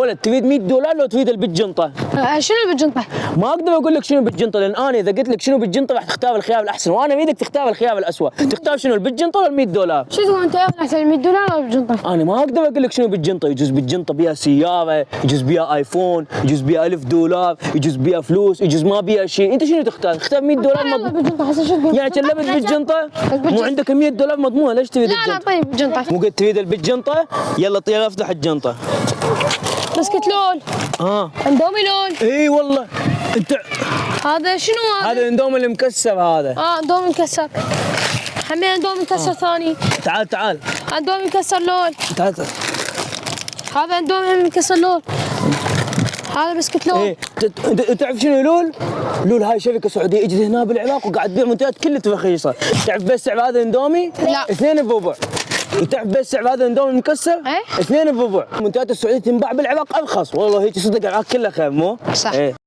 ولد تريد $100 لو تريد بالجنطه؟ شنو بالجنطة؟ ما اقدر اقول لك شنو بالجنطه، لان انا اذا قلت لك شنو بالجنطه راح تختار الخيار الاحسن، وانا بيدك تختار الخيار الاسوء. تختار شنو بالجنطه ولا $100؟ شو تقول انت احسن $100 ولا بالجنطة؟ انا ما اقدر اقول لك شنو بالجنطه، يجوز بالجنطه بيها سياره، يجوز بيها ايفون، يجوز بيها $1000، يجوز بيها فلوس، يجوز ما بيها شيء. انت شنو تختار؟ اختار $100 يلا بالجنطة حسن شو تقول؟ يعني كلمت بالجنطه؟ مو عندك $100 مضمونه، ليش تريد لا لا الجنطه؟ طيب بالجنطة. مو قلت تريد بالجنطه؟ يلا طير افتح الجنطه. بسكت لول. اندومي لول. اي والله انت هذا شنو هذا؟ هذا الاندومي المكسر هذا. اندومي مكسر. حمين اندومي مكسر ثاني. تعال اندومي مكسر لول. تعال. هذا اندومي مكسر لول. هذا بسكت لول. ايه تعرف شنو لول؟ لول هاي شركه سعوديه اجت هنا بالعراق وقاعد تبيع منتجات كلها رخيصه. تعرف بس سعر هذا اندومي؟ لا. 2 بربع. وتعرف بس سعر هذا اندومي المكسر؟ ايه 2 بربع. المنتجات السعوديه تنباع بالعراق ارخص، والله هيك صدق العراق كلها خير مو؟ صح. ايه.